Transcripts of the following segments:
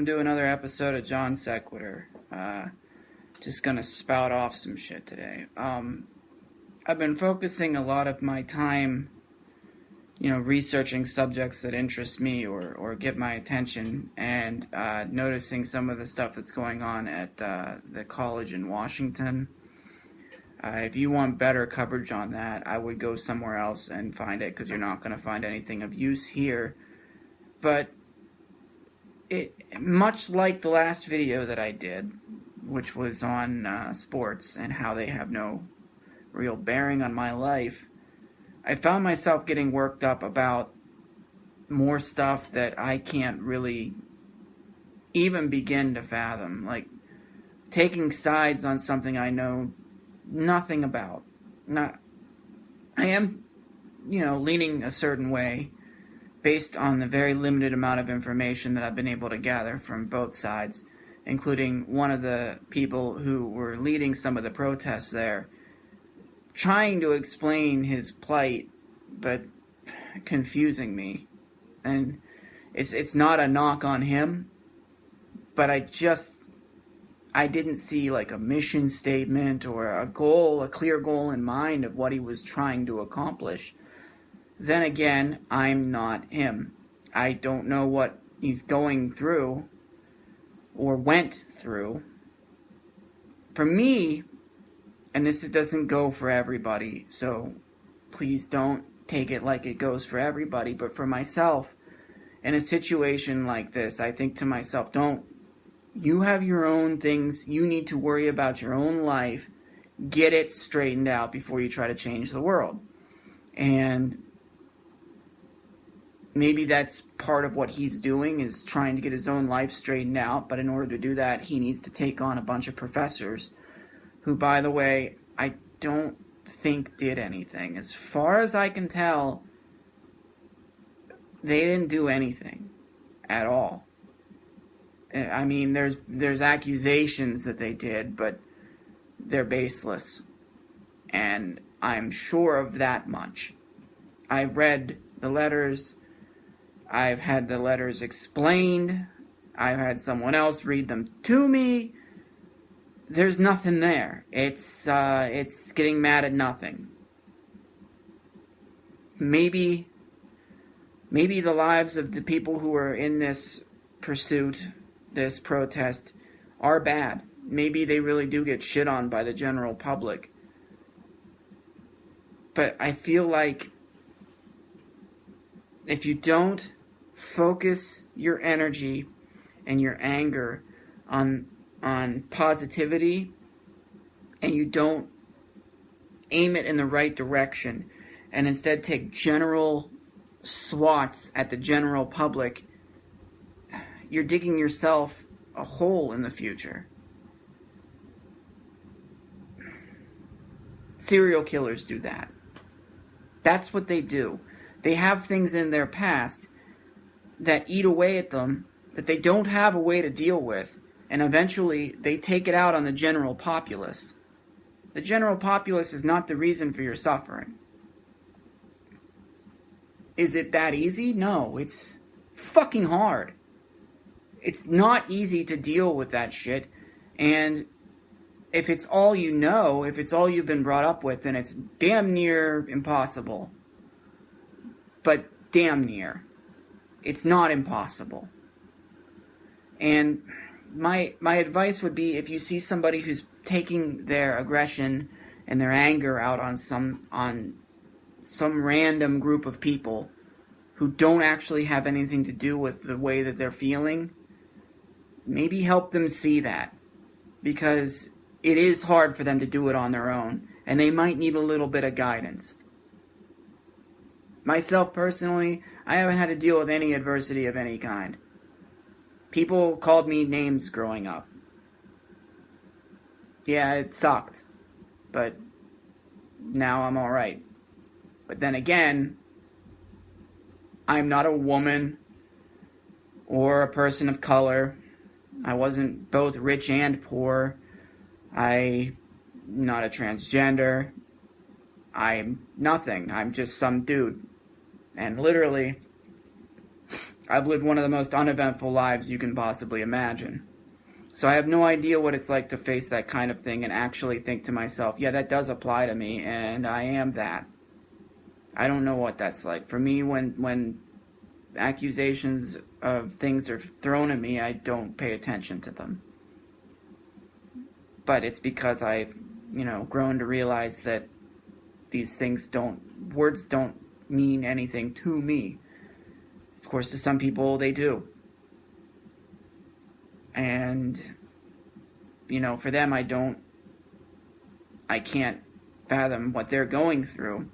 welcome to another episode of Johnsequitur. Just gonna spout off some shit today. I've been focusing a lot of my time, researching subjects that interest me or get my attention, and noticing some of the stuff that's going on at the college in Washington. If you want better coverage on that, I would go somewhere else and find it, because you're not going to find anything of use here. But much like the last video that I did, which was on sports and how they have no real bearing on my life, I found myself getting worked up about more stuff that I can't really even begin to fathom. Like taking sides on something I know nothing about. I am, leaning a certain way based on the very limited amount of information that I've been able to gather from both sides, including one of the people who were leading some of the protests there, trying to explain his plight, but confusing me. And it's not a knock on him, but I didn't see like a mission statement or a clear goal in mind of what he was trying to accomplish. Then again, I'm not him. I don't know what he's going through or went through. For me, and this doesn't go for everybody, so please don't take it like it goes for everybody, but for myself, in a situation like this, I think to myself, you have your own things, you need to worry about your own life, get it straightened out before you try to change the world. And maybe that's part of what he's doing, is trying to get his own life straightened out, but in order to do that, he needs to take on a bunch of professors who, by the way, I don't think did anything. As far as I can tell, they didn't do anything at all. I mean, there's accusations that they did, but they're baseless. And I'm sure of that much. I've read the letters. I've had the letters explained. I've had someone else read them to me. There's nothing there. It's getting mad at nothing. Maybe the lives of the people who are in this pursuit, this protest, are bad. Maybe they really do get shit on by the general public. But I feel like if you don't focus your energy and your anger on positivity, and you don't aim it in the right direction, and instead take general swats at the general public, you're digging yourself a hole in the future. Serial killers do that. That's what they do. They have things in their past that eat away at them that they don't have a way to deal with, and eventually they take it out on the general populace. The general populace is not the reason for your suffering. Is it that easy? No, it's fucking hard. It's not easy to deal with that shit, and if it's all you know, if it's all you've been brought up with, then it's damn near impossible. But damn near. It's not impossible. And my advice would be, if you see somebody who's taking their aggression and their anger out on some random group of people who don't actually have anything to do with the way that they're feeling, maybe help them see that. Because it is hard for them to do it on their own, and they might need a little bit of guidance. Myself personally, I haven't had to deal with any adversity of any kind. People called me names growing up. Yeah, it sucked, but now I'm alright. But then again, I'm not a woman or a person of color. I wasn't both rich and poor. I'm not a transgender. I'm nothing. I'm just some dude. And literally, I've lived one of the most uneventful lives you can possibly imagine. So I have no idea what it's like to face that kind of thing and actually think to myself, yeah, that does apply to me, and I am that. I don't know what that's like. For me, when accusations of things are thrown at me, I don't pay attention to them. But it's because I've, grown to realize that these words don't mean anything to me. Of course, to some people, they do. And, for them, I can't fathom what they're going through.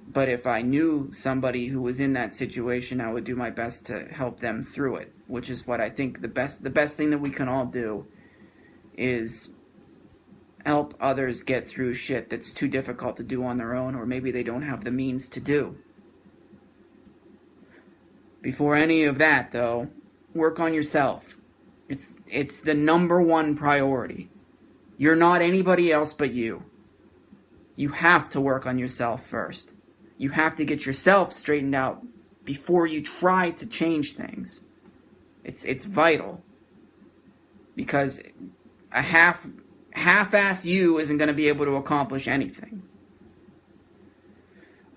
But if I knew somebody who was in that situation, I would do my best to help them through it, which is what I think the best thing that we can all do is help others get through shit that's too difficult to do on their own, or maybe they don't have the means to do. Before any of that, though, work on yourself. It's the number one priority. You're not anybody else but you. You have to work on yourself first. You have to get yourself straightened out before you try to change things. It's vital. Because a half-ass you isn't going to be able to accomplish anything.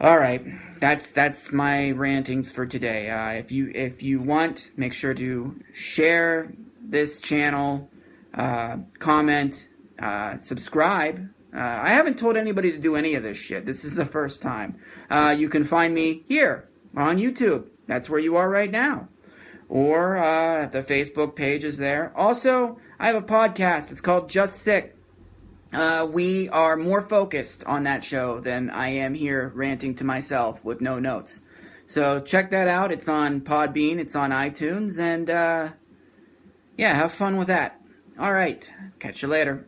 All right, that's my rantings for today. If you want, make sure to share this channel, comment, subscribe. I haven't told anybody to do any of this shit. This is the first time. You can find me here on YouTube. That's where you are right now. Or the Facebook page is there. Also, I have a podcast. It's called Just Sick. We are more focused on that show than I am here ranting to myself with no notes. So check that out. It's on Podbean. It's on iTunes. And, have fun with that. All right. Catch you later.